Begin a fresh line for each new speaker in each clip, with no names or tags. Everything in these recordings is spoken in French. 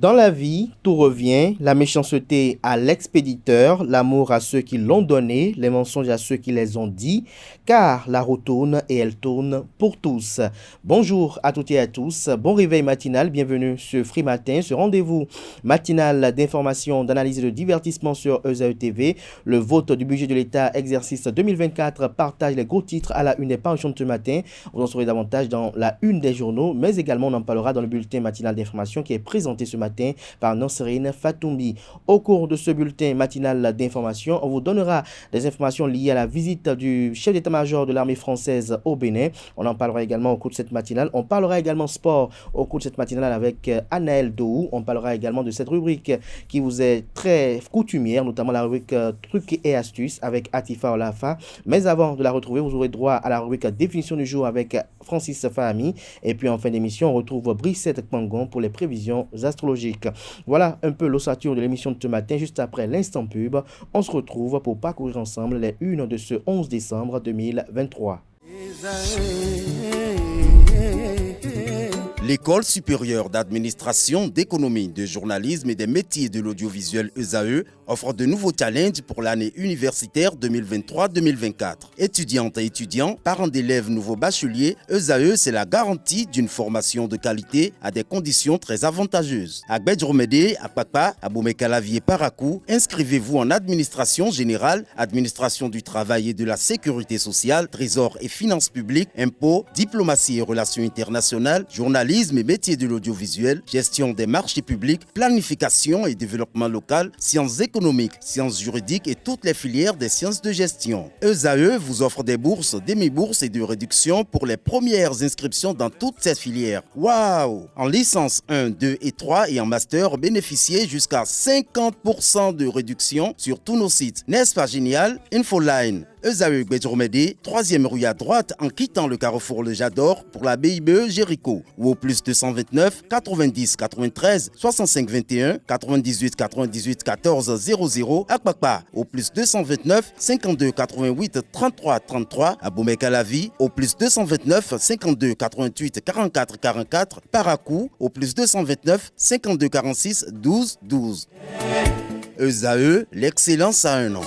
Dans la vie, tout revient, la méchanceté à l'expéditeur, l'amour à ceux qui l'ont donné, les mensonges à ceux qui les ont dit, car la roue tourne et elle tourne pour tous. Bonjour à toutes et à tous, bon réveil matinal, bienvenue sur Free Matin, ce rendez-vous matinal d'information, d'analyse et de divertissement sur ESAE TV. Le vote du budget de l'État, exercice 2024, partage les gros titres à la une des parutions de ce matin. Vous en saurez davantage dans la une des journaux, mais également on en parlera dans le bulletin matinal d'information qui est présenté ce matin par Nanserine Fatoumbi. Au cours de ce bulletin matinal d'information, on vous donnera des informations liées à la visite du chef d'état-major de l'armée française au Bénin. On en parlera également au cours de cette matinale. On parlera également sport au cours de cette matinale avec Anaël Dohou. On parlera également de cette rubrique qui vous est très coutumière, notamment la rubrique trucs et astuces avec Atifa Olafa. Mais avant de la retrouver, vous aurez droit à la rubrique définition du jour avec Francis Fahami. Et puis en fin d'émission, on retrouve Brissette Kwangon pour les prévisions astrologiques. Voilà un peu l'ossature de l'émission de ce matin. Juste après l'instant pub, on se retrouve pour parcourir ensemble les unes de ce 11 décembre 2023.
L'École supérieure d'administration, d'économie, de journalisme et des métiers de l'audiovisuel ESAE offre de nouveaux challenges pour l'année universitaire 2023-2024. Étudiantes et étudiants, parents d'élèves nouveaux bacheliers, ESAE, c'est la garantie d'une formation de qualité à des conditions très avantageuses. À Gbedjromede, à Papa, à Bomekalavi et Parakou, inscrivez-vous en administration générale, administration du travail et de la sécurité sociale, trésor et finances publiques, impôts, diplomatie et relations internationales, journalisme et métiers de l'audiovisuel, gestion des marchés publics, planification et développement local, sciences économiques, sciences juridiques et toutes les filières des sciences de gestion. ESAE vous offre des bourses, demi-bourses et de réductions pour les premières inscriptions dans toutes ces filières. Waouh! En licence 1, 2 et 3 et en master, bénéficiez jusqu'à 50% de réduction sur tous nos sites. N'est-ce pas génial? Infoline. ESAE Gbedjromede, 3e rue à droite en quittant le carrefour Le Jador pour la BIBE Jéricho ou au plus 229 90 93 65 21 98 98 14 00 à Kpakpa au plus 229 52 88 33 33 à Bomekalavi au plus 229 52 88 44 44 Parakou au plus 229 52 46 12 12. ESAE, l'excellence à un an.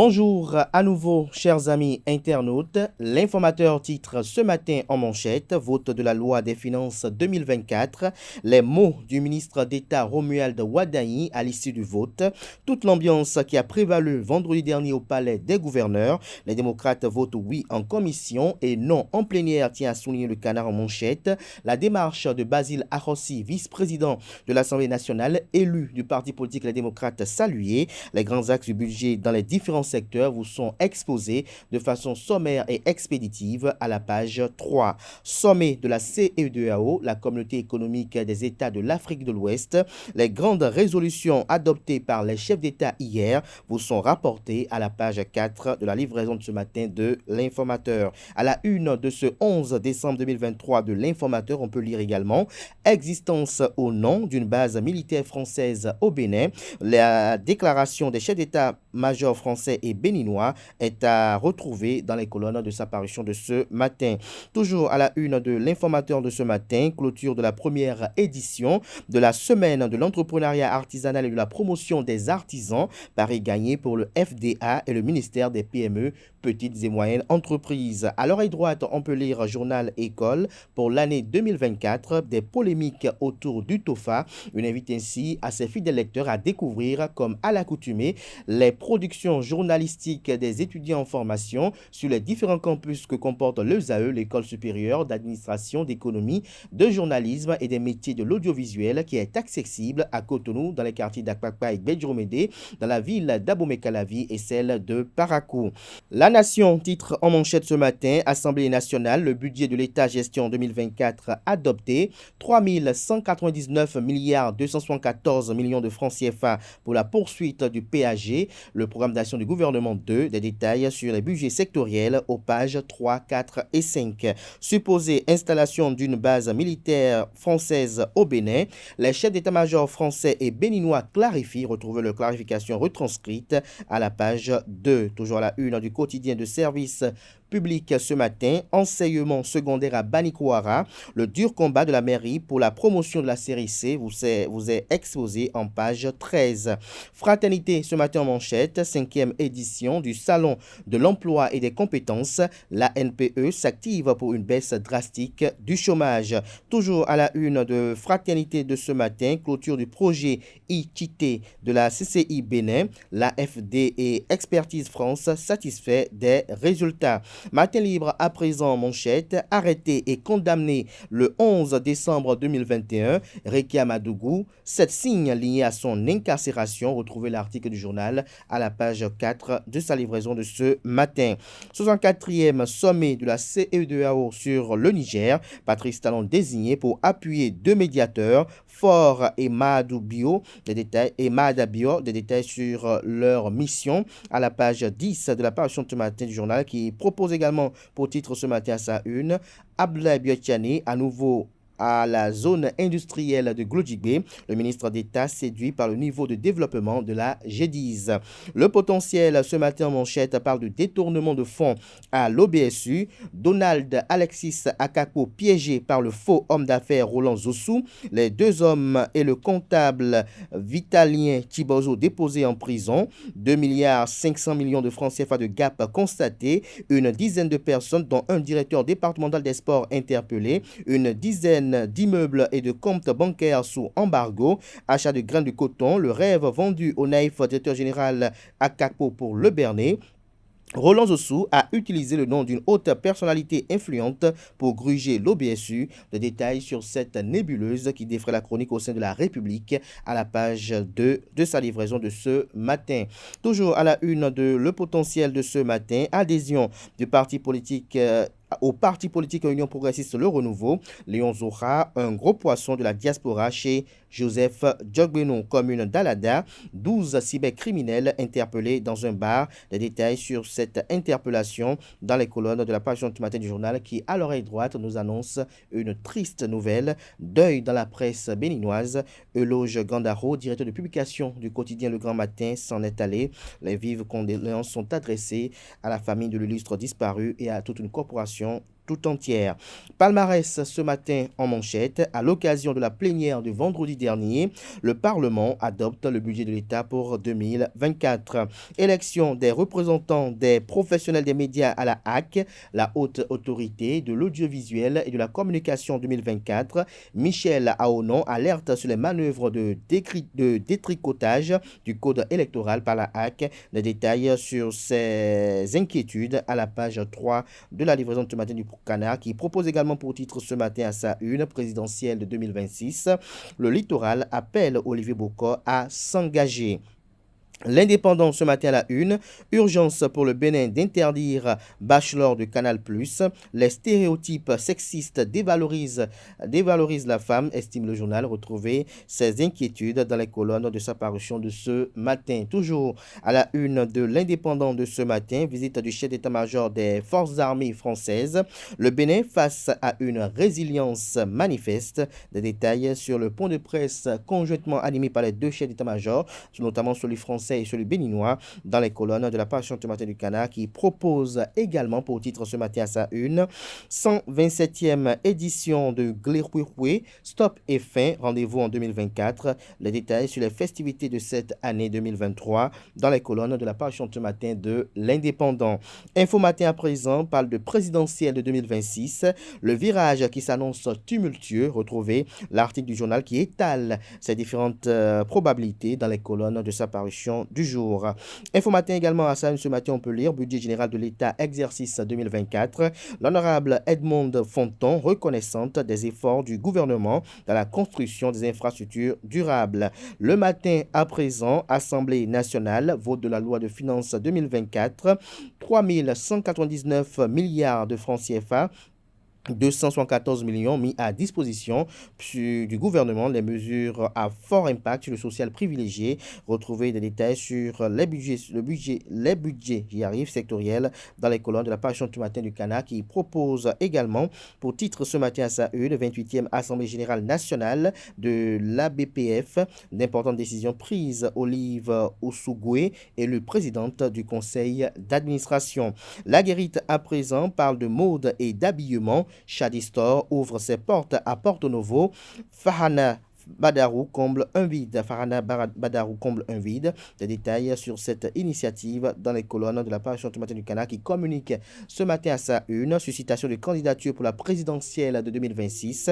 Bonjour à nouveau, chers amis internautes. L'informateur titre ce matin en manchette, vote de la loi des finances 2024. Les mots du ministre d'État Romuald Wadani à l'issue du vote. Toute l'ambiance qui a prévalu vendredi dernier au palais des gouverneurs. Les démocrates votent oui en commission et non en plénière, tient à souligner le canard en manchette. La démarche de Basile Arossi, vice-président de l'Assemblée nationale, élu du parti politique Les Démocrates, salué. Les grands axes du budget dans les différents secteurs vous sont exposés de façon sommaire et expéditive à la page 3. Sommet de la CEDEAO, la communauté économique des États de l'Afrique de l'Ouest. Les grandes résolutions adoptées par les chefs d'État hier vous sont rapportées à la page 4 de la livraison de ce matin de l'Informateur. À la une de ce 11 décembre 2023 de l'Informateur, on peut lire également existence au nom d'une base militaire française au Bénin. La déclaration des chefs d'État-major français et béninois est à retrouver dans les colonnes de sa parution de ce matin. Toujours à la une de l'Informateur de ce matin, clôture de la première édition de la semaine de l'entrepreneuriat artisanal et de la promotion des artisans, pari gagné pour le FDA et le ministère des PME, petites et moyennes entreprises. À l'oreille droite, on peut lire Journal École pour l'année 2024, des polémiques autour du TOFA. Une invite ainsi à ses fidèles lecteurs à découvrir, comme à l'accoutumée, les productions journalistiques des étudiants en formation sur les différents campus que comporte l'ESAE, l'École supérieure d'administration, d'économie, de journalisme et des métiers de l'audiovisuel, qui est accessible à Cotonou, dans les quartiers d'Akpakpa et Gbedjromede, dans la ville d'Abomey-Calavi et celle de Parakou. La La Nation titre en manchette ce matin, Assemblée nationale, le budget de l'État gestion 2024 adopté, 3 199 milliards 274 millions de francs CFA pour la poursuite du PAG, le programme d'action du gouvernement 2, des détails sur les budgets sectoriels aux pages 3, 4 et 5. Supposée installation d'une base militaire française au Bénin, les chefs d'état-major français et béninois clarifient, retrouvez leur clarification retranscrite à la page 2. Toujours à la une du quotidien de service public ce matin, enseignement secondaire à Banikouara, le dur combat de la mairie pour la promotion de la série C vous est exposé en page 13. Fraternité ce matin en manchette, 5e édition du Salon de l'emploi et des compétences. La NPE s'active pour une baisse drastique du chômage. Toujours à la une de Fraternité de ce matin, clôture du projet ITT de la CCI Bénin. La FD et Expertise France satisfait des résultats. Matin libre à présent en manchette, arrêté et condamné le 11 décembre 2021, Rekia Madougou, 7 signes liés à son incarcération. Retrouvez l'article du journal à la page 4 de sa livraison de ce matin. 64e sommet de la CEDEAO sur le Niger, Patrice Talon désigné pour appuyer 2 médiateurs, Faure et Mahadabio, des détails sur leur mission à la page 10 de la parution de ce matin du journal qui propose également pour titre ce matin à sa une, Abdoulaye Biotiani à nouveau à la zone industrielle de Glodjigbe, le ministre d'État séduit par le niveau de développement de la G10. Le potentiel ce matin en manchette parle de détournement de fonds à l'OBSU. Donald Alexis Akako piégé par le faux homme d'affaires Roland Zossou. Les 2 hommes et le comptable Vitalien Tibozo déposés en prison. 2 milliards 500 millions de francs CFA de gap constatés. Une dizaine de personnes dont un directeur départemental des sports interpellé. Une dizaine d'immeubles et de comptes bancaires sous embargo, achat de grains de coton, le rêve vendu au naïf directeur général Akako pour le Bernet. Roland Zossou a utilisé le nom d'une haute personnalité influente pour gruger l'OBSU. De détails sur cette nébuleuse qui défraie la chronique au sein de la République à la page 2 de sa livraison de ce matin. Toujours à la une de Le Potentiel de ce matin, adhésion du parti politique au parti politique Union progressiste Le Renouveau. Léon Zora, un gros poisson de la diaspora chez Joseph Djogbenou, commune d'Alada. 12 cybercriminels interpellés dans un bar. Des détails sur cette interpellation dans les colonnes de la page du matin du journal qui, à l'oreille droite, nous annonce une triste nouvelle. Deuil dans la presse béninoise. Eloge Gandaro, directeur de publication du quotidien Le Grand Matin, s'en est allé. Les vives condoléances sont adressées à la famille de l'illustre disparu et à toute une corporation tout entière. Palmarès ce matin en manchette. À l'occasion de la plénière du vendredi dernier, le Parlement adopte le budget de l'État pour 2024. Élection des représentants des professionnels des médias à la HAC, la haute autorité de l'audiovisuel et de la communication 2024. Michel Aonon alerte sur les manœuvres de détricotage du code électoral par la HAC. Les détails sur ces inquiétudes à la page 3 de la livraison de ce matin du Canard qui propose également pour titre ce matin à sa une présidentielle de 2026. Le littoral appelle Olivier Bocco à s'engager. L'Indépendant ce matin à la une, urgence pour le Bénin d'interdire Bachelor de Canal+. Les stéréotypes sexistes dévalorisent la femme, estime le journal. Retrouvez ses inquiétudes dans les colonnes de sa parution de ce matin. Toujours à la une de l'Indépendant de ce matin, visite du chef d'état-major des forces armées françaises. Le Bénin face à une résilience manifeste. Des détails sur le point de presse conjointement animé par les 2 chefs d'état-major, notamment celui français et celui béninois, dans les colonnes de la page ce matin du Canard qui propose également pour titre ce matin à sa une 127e édition de Gliroué, stop et fin, rendez-vous en 2024. Les détails sur les festivités de cette année 2023 dans les colonnes de la page ce matin de l'Indépendant. Info Matin à présent parle de présidentielle de 2026, le virage qui s'annonce tumultueux. Retrouvez l'article du journal qui étale ces différentes probabilités dans les colonnes de sa parution l'événement du jour. Info Matin également à ça, ce matin on peut lire budget général de l'État exercice 2024. L'honorable Edmond Fonton reconnaissante des efforts du gouvernement dans la construction des infrastructures durables. Le matin à présent, Assemblée nationale, vote de la loi de finances 2024, 3 199 milliards de francs CFA, 274 millions mis à disposition du gouvernement, les mesures à fort impact sur le social privilégié. Retrouvez des détails sur les budgets, j'y arrive, sectoriels dans les colonnes de la page du matin du Cana qui propose également pour titre ce matin à sa une, 28e Assemblée Générale Nationale de l'ABPF, d'importantes décisions prises. Olive Oussougoué, élue présidente du conseil d'administration. La Guérite à présent parle de mode et d'habillement. Shadi Store ouvre ses portes à Porto Novo. Farhana Badarou comble un vide. Des détails sur cette initiative dans les colonnes de la page du matin du Cana qui communique ce matin à sa une. Suscitation de candidature pour la présidentielle de 2026.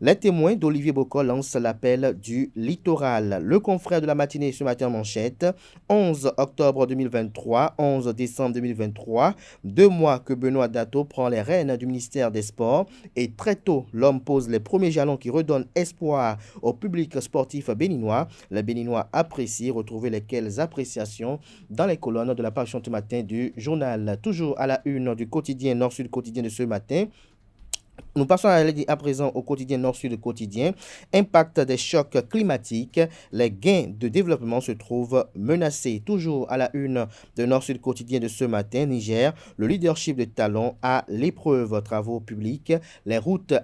Les témoins d'Olivier Bocol lancent l'appel du littoral. Le confrère de la matinée ce matin en manchette. 11 octobre 2023, 11 décembre 2023. 2 mois que Benoît Dato prend les rênes du ministère des Sports. Et très tôt, l'homme pose les premiers jalons qui redonnent espoir au public sportif béninois. Les Béninois apprécient. Retrouvez lesquelles appréciations dans les colonnes de la page du matin du journal. Toujours à la une du quotidien Nord-Sud quotidien de ce matin. Nous passons à présent au quotidien Nord-Sud quotidien. Impact des chocs climatiques. Les gains de développement se trouvent menacés. Toujours à la une de Nord-Sud quotidien de ce matin, Niger, le leadership de Talon à l'épreuve. Travaux publics, les routes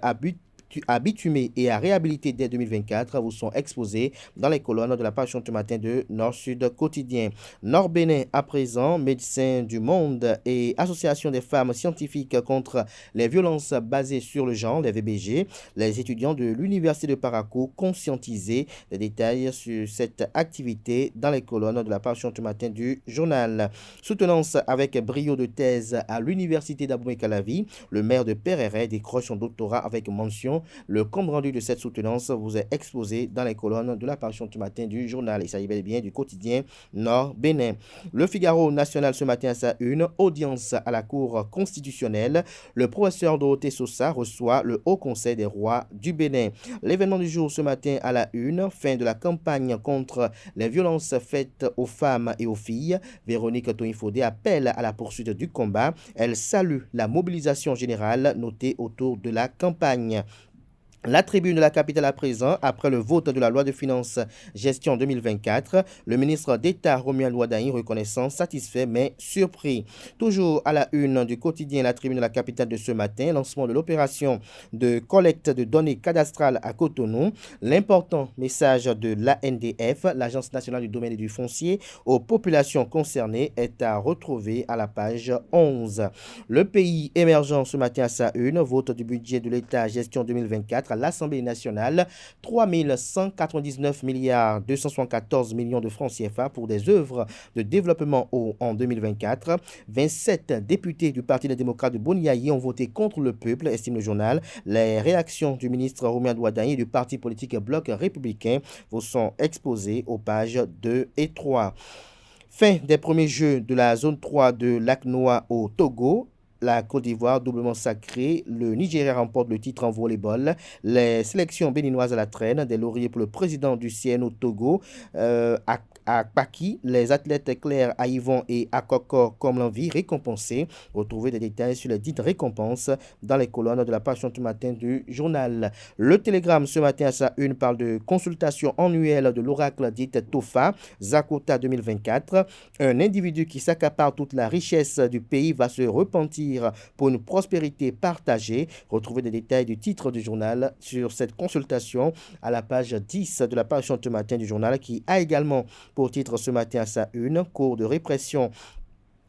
à bitumer et à réhabiliter dès 2024 vous sont exposés dans les colonnes de la page du matin de Nord-Sud quotidien. Nord-Bénin à présent, Médecins du Monde et Association des femmes scientifiques contre les violences basées sur le genre, les VBG, les étudiants de l'Université de Parakou conscientisés. Les détails sur cette activité dans les colonnes de la page du matin du journal. Soutenance avec brio de thèse à l'Université d'Abomey-Calavi, le maire de Pereret décroche son doctorat avec mention. Le compte rendu de cette soutenance vous est exposé dans les colonnes de la page du matin du journal. Il s'agit bel et bien du quotidien Nord-Bénin. Le Figaro national ce matin à sa une, audience à la Cour constitutionnelle. Le professeur Dorothée Sosa reçoit le Haut Conseil des rois du Bénin. L'événement du jour ce matin à la une, fin de la campagne contre les violences faites aux femmes et aux filles. Véronique Toinfodé appelle à la poursuite du combat. Elle salue la mobilisation générale notée autour de la campagne. La tribune de la capitale à présent, après le vote de la loi de finances gestion 2024, le ministre d'État Romuald Wadahi reconnaissant satisfait mais surpris. Toujours à la une du quotidien La Tribune de la capitale de ce matin, lancement de l'opération de collecte de données cadastrales à Cotonou, l'important message de l'ANDF, l'Agence nationale du domaine et du foncier, aux populations concernées est à retrouver à la page 11. Le pays émergent ce matin à sa une, vote du budget de l'État gestion 2024. À l'Assemblée nationale, 3 199 milliards 274 millions de francs CFA pour des œuvres de développement en 2024. 27 députés du Parti des démocrates de Boniaï ont voté contre le peuple, estime le journal. Les réactions du ministre Romuald Wadahi et du parti politique Bloc républicain vous sont exposées aux pages 2 et 3. Fin des premiers jeux de la zone 3 de Lac-Noir au Togo. La Côte d'Ivoire doublement sacrée, le Nigeria remporte le titre en volleyball, les sélections béninoises à la traîne, des lauriers pour le président du CNO Togo, à Paki, les athlètes Claire Aïvon et Akoko comme l'envie récompensés. Retrouvez des détails sur les dites récompenses dans les colonnes de la page du matin du journal. Le Télégramme ce matin à sa une parle de consultation annuelle de l'oracle dite TOFA, Zakota 2024. Un individu qui s'accapare toute la richesse du pays va se repentir pour une prospérité partagée. Retrouvez des détails du titre du journal sur cette consultation à la page 10 de la page du matin du journal qui a également pour titre ce matin à sa une, cours de répression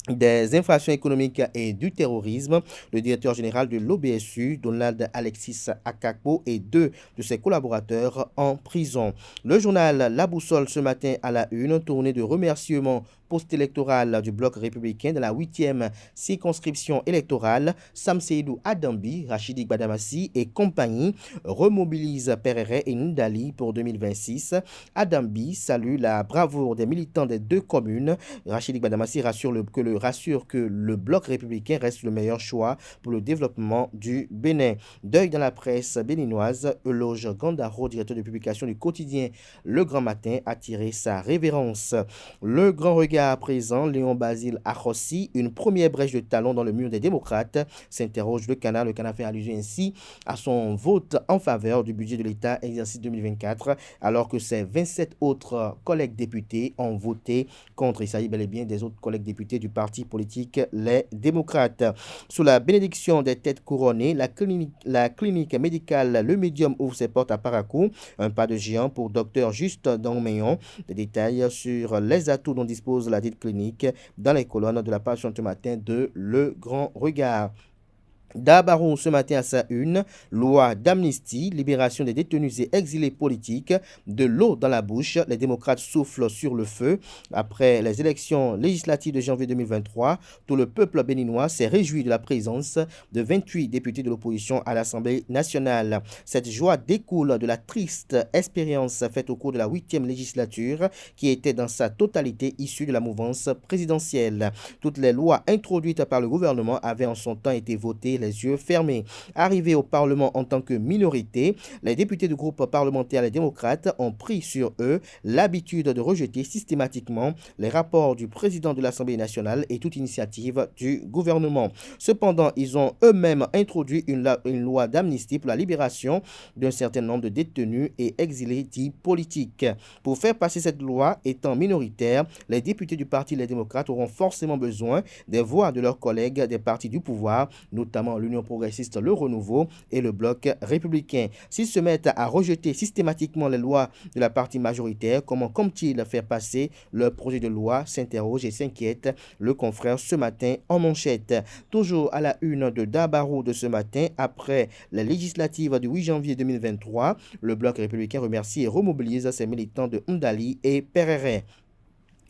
des infractions économiques et du terrorisme. Le directeur général de l'OBSU, Donald Alexis Akakpo, et 2 de ses collaborateurs en prison. Le journal La Boussole ce matin à la une, tournée de remerciements post-électorale du bloc républicain de la 8e circonscription électorale, Sam Seydou Adambi, Rachidi Gbadamassi et compagnie remobilisent Perere et Ndali pour 2026. Adambi salue la bravoure des militants des deux communes. Rachidi Gbadamassi rassure que le bloc républicain reste le meilleur choix pour le développement du Bénin. Deuil dans la presse béninoise, Eloge Gandaro, directeur de publication du quotidien Le Grand Matin, a tiré sa révérence. Le grand regard à présent, Léon Basile Arrossi, une première brèche de talon dans le mur des démocrates, s'interroge le Canard. Le Canard fait allusion ainsi à son vote en faveur du budget de l'État exercice 2024, alors que ses 27 autres collègues députés ont voté contre. Il s'agit bel et bien des autres collègues députés du parti politique Les Démocrates. Sous la bénédiction des têtes couronnées, la clinique médicale Le Médium ouvre ses portes à Parakou. Un pas de géant pour Dr Juste Dangmeyon. Des détails sur les atouts dont dispose la dite clinique dans les colonnes de la page ce matin de Le Grand Regard. Dabarou ce matin à sa une, loi d'amnistie, libération des détenus et exilés politiques, de l'eau dans la bouche, les démocrates soufflent sur le feu. Après les élections législatives de janvier 2023, tout le peuple béninois s'est réjoui de la présence de 28 députés de l'opposition à l'Assemblée nationale. Cette joie découle de la triste expérience faite au cours de la 8e législature qui était dans sa totalité issue de la mouvance présidentielle. Toutes les lois introduites par le gouvernement avaient en son temps été votées les yeux fermés. Arrivés au Parlement en tant que minorité, les députés du groupe parlementaire Les Démocrates ont pris sur eux l'habitude de rejeter systématiquement les rapports du président de l'Assemblée nationale et toute initiative du gouvernement. Cependant, ils ont eux-mêmes introduit une loi d'amnistie pour la libération d'un certain nombre de détenus et exilés dits politiques. Pour faire passer cette loi étant minoritaire, les députés du parti Les Démocrates auront forcément besoin des voix de leurs collègues des partis du pouvoir, notamment l'Union progressiste, le Renouveau et le Bloc républicain. S'ils se mettent à rejeter systématiquement les lois de la partie majoritaire, comment comptent-ils faire passer leur projet de loi, s'interroge et s'inquiète le confrère ce matin en manchette. Toujours à la une de Dabarou de ce matin, après les législatives du 8 janvier 2023, le Bloc républicain remercie et remobilise ses militants de Ndali et Perere.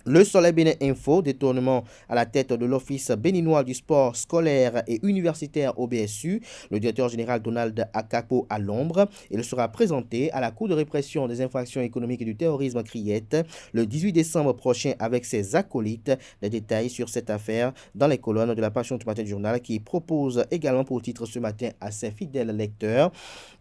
Le Soleil Bénin Info, détournement à la tête de l'Office béninois du sport scolaire et universitaire au BSU, le directeur général Donald Akapo à l'ombre. Il sera présenté à la Cour de répression des infractions économiques et du terrorisme Criette le 18 décembre prochain avec ses acolytes. Les détails sur cette affaire dans les colonnes de la page du matin du journal qui propose également pour titre ce matin à ses fidèles lecteurs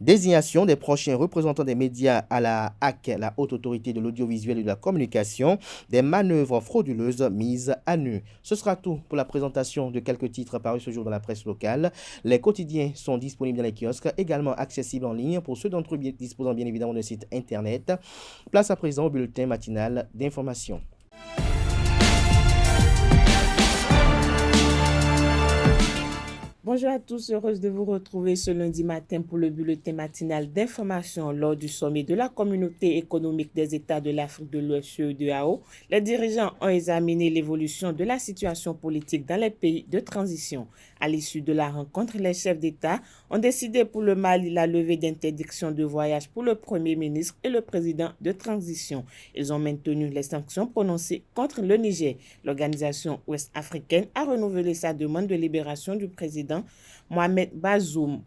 désignation des prochains représentants des médias à la HAC, la Haute Autorité de l'Audiovisuel et de la Communication, des manœuvres frauduleuses mises à nu. Ce sera tout pour la présentation de quelques titres parus ce jour dans la presse locale. Les quotidiens sont disponibles dans les kiosques, également accessibles en ligne pour ceux d'entre eux disposant bien évidemment d'un site internet. Place à présent au bulletin matinal d'information.
Bonjour à tous, heureuse de vous retrouver ce lundi matin pour le bulletin matinal d'information. Lors du sommet de la communauté économique des États de l'Afrique de l'Ouest CEDEAO, les dirigeants ont examiné l'évolution de la situation politique dans les pays de transition. À l'issue de la rencontre, les chefs d'État ont décidé pour le Mali la levée d'interdiction de voyage pour le Premier ministre et le président de transition. Ils ont maintenu les sanctions prononcées contre le Niger. L'organisation ouest-africaine a renouvelé sa demande de libération du président Mohamed Bazoum.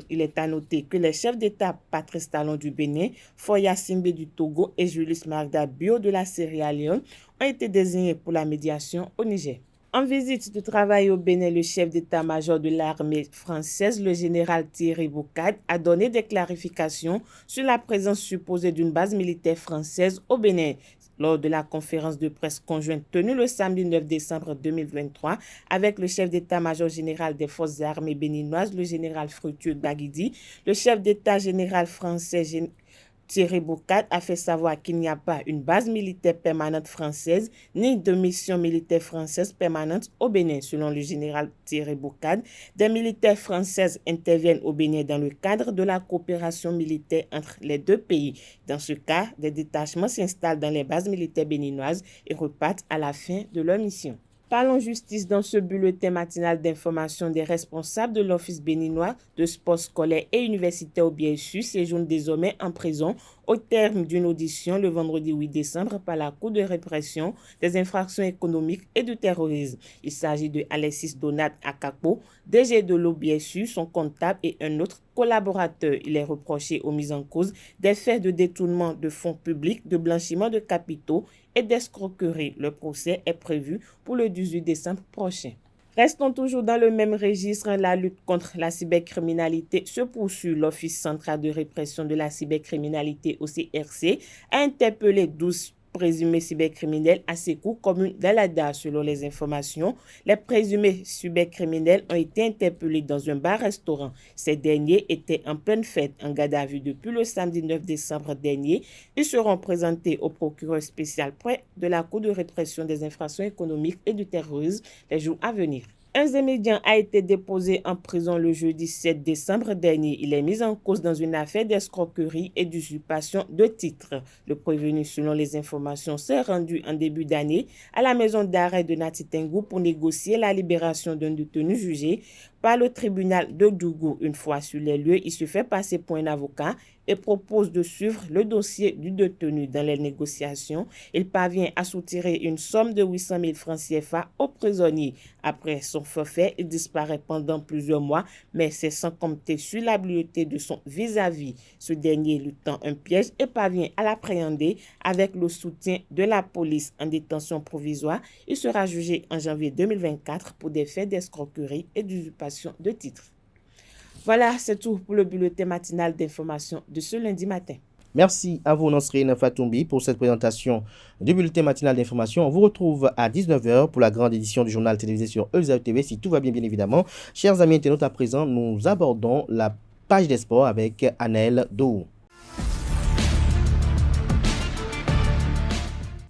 Il est à noter que les chefs d'État Patrice Talon du Bénin, Foya Simbe du Togo et Julius Magda Bio de la Sierra Leone ont été désignés pour la médiation au Niger. En visite de travail au Bénin, le chef d'état-major de l'armée française, le général Thierry Boucade, a donné des clarifications sur la présence supposée d'une base militaire française au Bénin. Lors de la conférence de presse conjointe tenue le samedi 9 décembre 2023 avec le chef d'état-major général des forces armées béninoises, le général Fructueux Baguidi, le chef d'état général français Thierry Boucade a fait savoir qu'il n'y a pas une base militaire permanente française ni de mission militaire française permanente au Bénin. Selon le général Thierry Boucade, des militaires françaises interviennent au Bénin dans le cadre de la coopération militaire entre les deux pays. Dans ce cas, des détachements s'installent dans les bases militaires béninoises et repartent à la fin de leur mission. Parlons justice dans ce bulletin matinal d'information. Des responsables de l'Office béninois de sport scolaire et universitaire au BSU séjournent désormais en prison au terme d'une audition le vendredi 8 décembre par la Cour de répression des infractions économiques et du terrorisme. Il s'agit de Alexis Donat Akapo, DG de l'OBSU, son comptable et un autre collaborateur. Il est reproché aux mises en cause des faits de détournement de fonds publics, de blanchiment de capitaux et d'escroquerie. Le procès est prévu pour le 18 décembre prochain. Restons toujours dans le même registre, la lutte contre la cybercriminalité se poursuit. L'Office central de répression de la cybercriminalité, OCRC, a interpellé 12 présumés cybercriminels à Sékou, commune d'Alada. Selon les informations, les présumés cybercriminels ont été interpellés dans un bar-restaurant. Ces derniers étaient en pleine fête, en garde à vue depuis le samedi 9 décembre dernier. Ils seront présentés au procureur spécial près de la Cour de répression des infractions économiques et du terrorisme les jours à venir. Un Zémédian a été déposé en prison le jeudi 7 décembre dernier. Il est mis en cause dans une affaire d'escroquerie et d'usurpation de titres. Le prévenu, selon les informations, s'est rendu en début d'année à la maison d'arrêt de Natitengou pour négocier la libération d'un détenu jugé par le tribunal de Dougou. Une fois sur les lieux, il se fait passer pour un avocat et propose de suivre le dossier du détenu. Dans les négociations, il parvient à soutirer une somme de 800 000 francs CFA au prisonnier. Après son forfait, il disparaît pendant plusieurs mois, mais c'est sans compter sur l'habileté de son vis-à-vis. Ce dernier lui tend un piège et parvient à l'appréhender avec le soutien de la police. En détention provisoire, il sera jugé en janvier 2024 pour des faits d'escroquerie et d'usurpation de titres. Voilà, c'est tout pour le bulletin matinal d'information de ce lundi matin.
Merci à vous, Nasrine Fatoumbi, pour cette présentation du bulletin matinal d'information. On vous retrouve à 19h pour la grande édition du journal télévisé sur Elsa TV, si tout va bien, bien évidemment. Chers amis internautes, à présent, nous abordons la page des sports avec Anel Dou.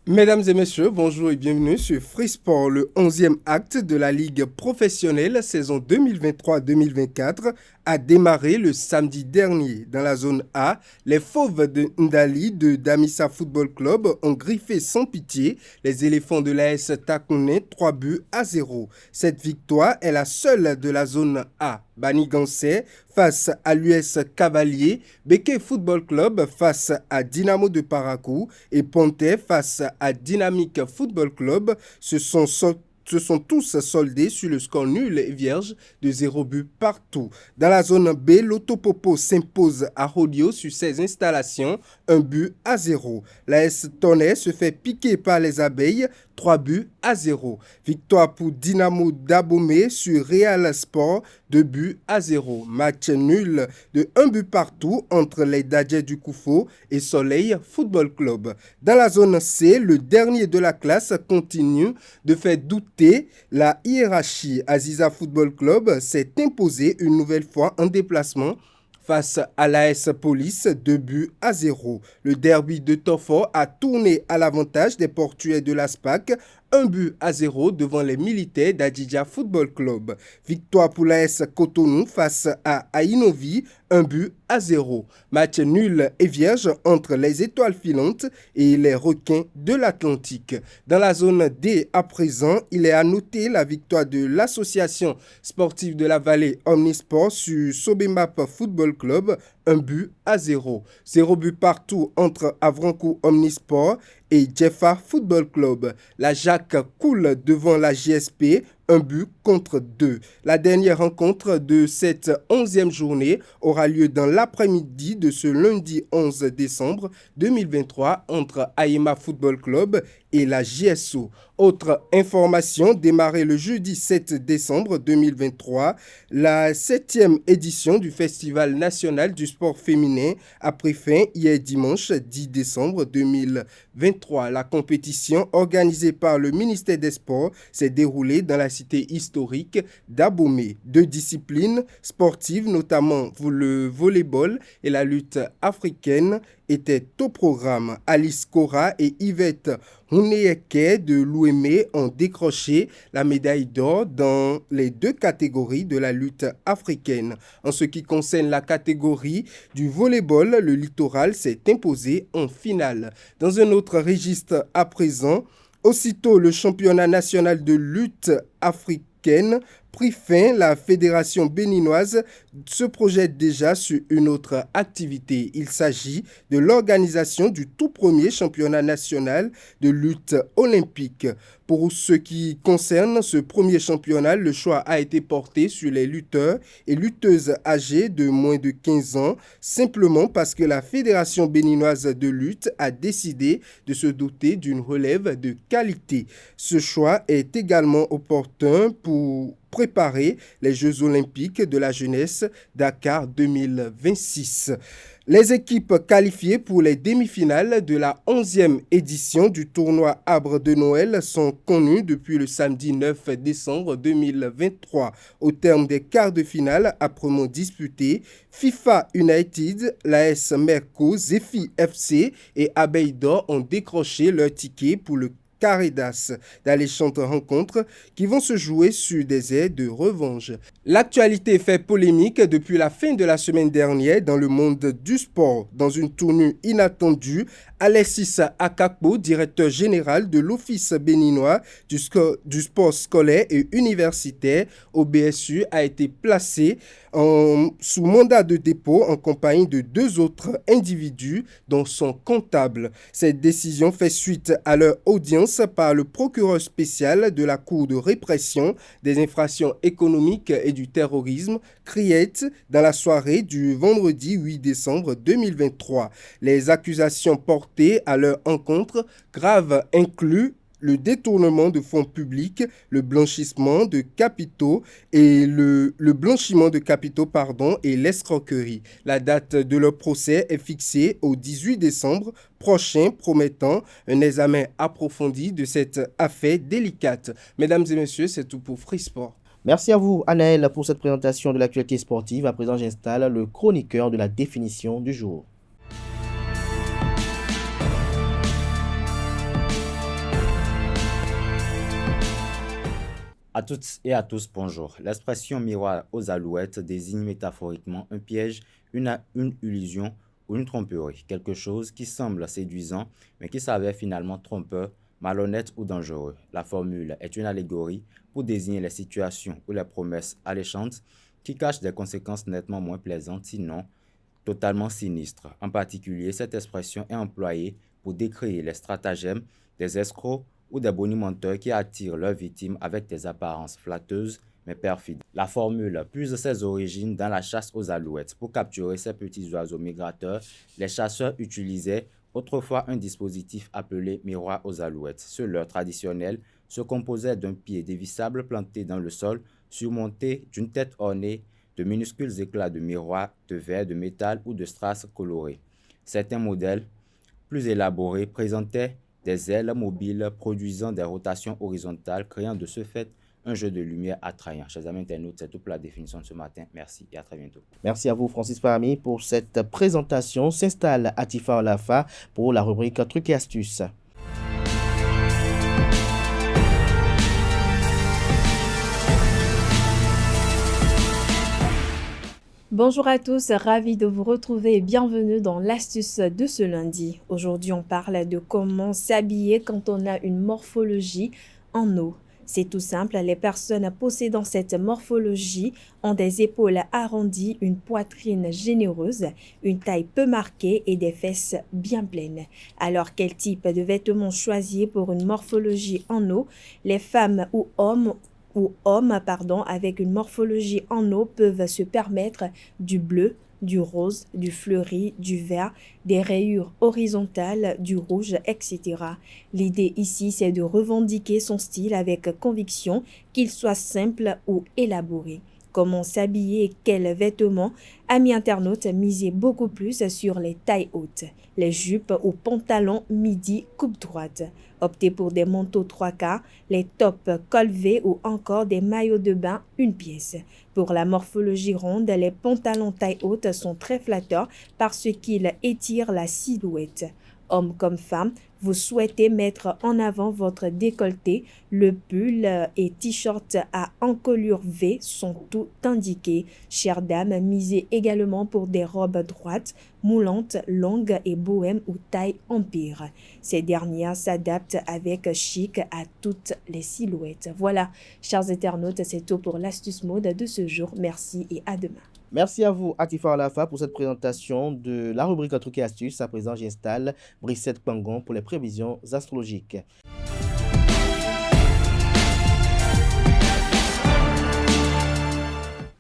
Mesdames et messieurs, bonjour et bienvenue sur Free Sport, le 11e acte de la Ligue professionnelle saison 2023-2024 a démarré le samedi dernier. Dans la zone A, les Fauves de Ndali de Damissa Football Club ont griffé sans pitié les éléphants de l'AS Takouné 3-0. Cette victoire est la seule de la zone A. Banigansé face à l'US Cavalier, Beke Football Club face à Dynamo de Parakou et Pontet face à Dynamique Football Club se sont tous soldés sur le score nul et vierge de 0 but partout. Dans la zone B, l'Autopopo s'impose à Rodio sur ses installations, 1-0. L'AS Tonnet se fait piquer par les abeilles, 3-0. Victoire pour Dynamo d'Abomey sur Real Sport, 2-0. Match nul de 1 but partout entre les Dadjets du Koufo et Soleil Football Club. Dans la zone C, le dernier de la classe continue de faire douter la hiérarchie. Aziza Football Club s'est imposé une nouvelle fois en déplacement face à l'AS Police, 2-0. Le derby de Tofo a tourné à l'avantage des Portugais de l'ASPAC, 1-0 devant les militaires d'Adidja Football Club. Victoire pour l'AS Cotonou face à Ainovi, 1-0. Match nul et vierge entre les étoiles filantes et les requins de l'Atlantique. Dans la zone D à présent, il est à noter la victoire de l'association sportive de la vallée Omnisport sur Sobemap Football Club, 1-0. 0 but partout entre Avrancourt Omnisport et Jeffa Football Club. La Jacques coule devant la JSP, 1-2. La dernière rencontre de cette 11e journée aura lieu dans l'après-midi de ce lundi 11 décembre 2023 entre Aïma Football Club et la JSO. Autre information, démarrée le jeudi 7 décembre 2023, la 7e édition du Festival national du sport féminin a pris fin hier dimanche 10 décembre 2023. La compétition organisée par le ministère des Sports s'est déroulée dans la cité historique d'Abomey. 2 disciplines sportives, notamment le volleyball et la lutte africaine, étaient au programme. Alice Cora et Yvette Huneyeke de l'Ouémé ont décroché la médaille d'or dans les 2 catégories de la lutte africaine. En ce qui concerne la catégorie du volleyball, le littoral s'est imposé en finale. Dans un autre registre à présent, aussitôt le championnat national de lutte africaine pris fin, la fédération béninoise se projette déjà sur une autre activité. Il s'agit de l'organisation du tout premier championnat national de lutte olympique. Pour ce qui concerne ce premier championnat, le choix a été porté sur les lutteurs et lutteuses âgés de moins de 15 ans, simplement parce que la Fédération béninoise de lutte a décidé de se doter d'une relève de qualité. Ce choix est également opportun pour préparer les Jeux olympiques de la jeunesse Dakar 2026. Les équipes qualifiées pour les demi-finales de la 11e édition du tournoi Arbre de Noël sont connues depuis le samedi 9 décembre 2023. Au terme des quarts de finale âprement disputés, FIFA United, l'AS Merco, Zephy FC et Abeille d'Or ont décroché leur ticket pour le carré d'as d'alléchantes rencontres qui vont se jouer sur des airs de revanche. L'actualité fait polémique depuis la fin de la semaine dernière dans le monde du sport. Dans une tournure inattendue, Alexis Akakpo, directeur général de l'Office béninois du sport scolaire et universitaire au BSU, a été placé sous mandat de dépôt en compagnie de 2 autres individus dont son comptable. Cette décision fait suite à leur audience par le procureur spécial de la Cour de répression des infractions économiques et du terrorisme, CRIET, dans la soirée du vendredi 8 décembre 2023. Les accusations portées à leur encontre graves incluent le détournement de fonds publics, le blanchiment de capitaux et et l'escroquerie. La date de leur procès est fixée au 18 décembre prochain, promettant un examen approfondi de cette affaire délicate. Mesdames et messieurs, c'est tout pour Free Sport.
Merci à vous, Anaël, pour cette présentation de l'actualité sportive. À présent, j'installe le chroniqueur de la définition du jour.
À toutes et à tous, bonjour. L'expression miroir aux alouettes désigne métaphoriquement un piège, une illusion ou une tromperie, quelque chose qui semble séduisant mais qui s'avère finalement trompeur, malhonnête ou dangereux. La formule est une allégorie pour désigner les situations ou les promesses alléchantes qui cachent des conséquences nettement moins plaisantes, sinon totalement sinistres. En particulier, cette expression est employée pour décrire les stratagèmes des escrocs ou des bonimenteurs qui attirent leurs victimes avec des apparences flatteuses mais perfides. La formule puise ses origines dans la chasse aux alouettes. Pour capturer ces petits oiseaux migrateurs, les chasseurs utilisaient autrefois un dispositif appelé miroir aux alouettes. Ce leurre traditionnel se composait d'un pied dévissable planté dans le sol, surmonté d'une tête ornée de minuscules éclats de miroirs, de verre, de métal ou de strass colorées. Certains modèles plus élaborés présentaient des ailes mobiles produisant des rotations horizontales, créant de ce fait un jeu de lumière attrayant. Chers amis internautes, c'est tout pour la définition de ce matin. Merci et à très bientôt.
Merci à vous, Francis Parmi, pour cette présentation. S'installe Atifa Olafa pour la rubrique Trucs et astuces.
Bonjour à tous, ravi de vous retrouver et bienvenue dans l'astuce de ce lundi. Aujourd'hui, on parle de comment s'habiller quand on a une morphologie en eau. C'est tout simple, les personnes possédant cette morphologie ont des épaules arrondies, une poitrine généreuse, une taille peu marquée et des fesses bien pleines. Alors, quel type de vêtements choisir pour une morphologie en eau? Les femmes ou hommes avec une morphologie en eau peuvent se permettre du bleu, du rose, du fleuri, du vert, des rayures horizontales, du rouge, etc. L'idée ici, c'est de revendiquer son style avec conviction, qu'il soit simple ou élaboré. Comment s'habiller et quels vêtements? Amis internautes, misez beaucoup plus sur les tailles hautes, les jupes ou pantalons midi coupe droite. Optez pour des manteaux 3/4, les tops col V ou encore des maillots de bain une pièce. Pour la morphologie ronde, les pantalons taille haute sont très flatteurs parce qu'ils étirent la silhouette. Hommes comme femmes, vous souhaitez mettre en avant votre décolleté, le pull et t-shirt à encolure V sont tout indiqués. Chères dames, misez également pour des robes droites, moulantes, longues et bohèmes ou taille empire. Ces dernières s'adaptent avec chic à toutes les silhouettes. Voilà, chers internautes, c'est tout pour l'astuce mode de ce jour. Merci et à demain.
Merci à vous, Atifa Alafa, pour cette présentation de la rubrique Trucs et Astuces. À présent, j'installe Brissette Pangon pour les prévisions astrologiques.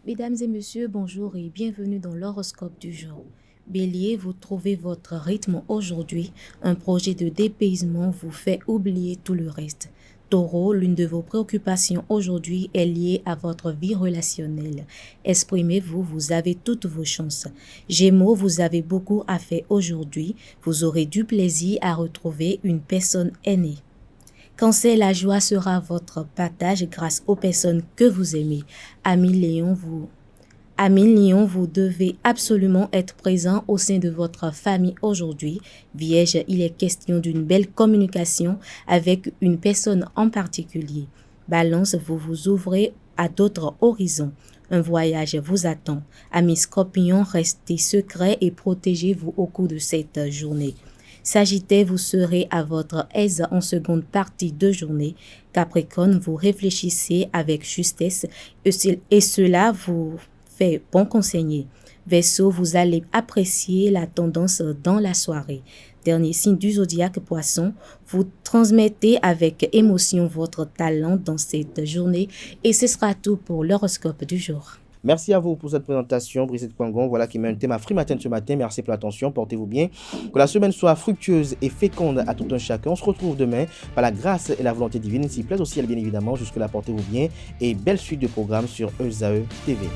Mesdames et messieurs, bonjour et bienvenue dans l'horoscope du jour. Bélier, vous trouvez votre rythme aujourd'hui. Un projet de dépaysement vous fait oublier tout le reste. Taureau, l'une de vos préoccupations aujourd'hui est liée à votre vie relationnelle. Exprimez-vous, vous avez toutes vos chances. Gémeaux, vous avez beaucoup à faire aujourd'hui. Vous aurez du plaisir à retrouver une personne aînée. Cancer, la joie sera votre partage grâce aux personnes que vous aimez. Ami Lion, vous devez absolument être présent au sein de votre famille aujourd'hui. Vierge, il est question d'une belle communication avec une personne en particulier. Balance, vous vous ouvrez à d'autres horizons. Un voyage vous attend. Amis Scorpion, restez secrets et protégez-vous au cours de cette journée. Sagittaire, vous serez à votre aise en seconde partie de journée. Capricorne, vous réfléchissez avec justesse et cela vous fait bon conseiller. Verseau, vous allez apprécier la tendance dans la soirée. Dernier signe du zodiaque Poisson, vous transmettez avec émotion votre talent dans cette journée et ce sera tout pour l'horoscope du jour.
Merci à vous pour cette présentation, Brissette Pangon. Voilà qui met un thème à Free Matin ce matin. Merci pour l'attention. Portez-vous bien. Que la semaine soit fructueuse et féconde à tout un chacun. On se retrouve demain par la grâce et la volonté divine. S'il plaît aussi, bien évidemment. Jusque-là, portez-vous bien et belle suite de programmes sur ESAE TV.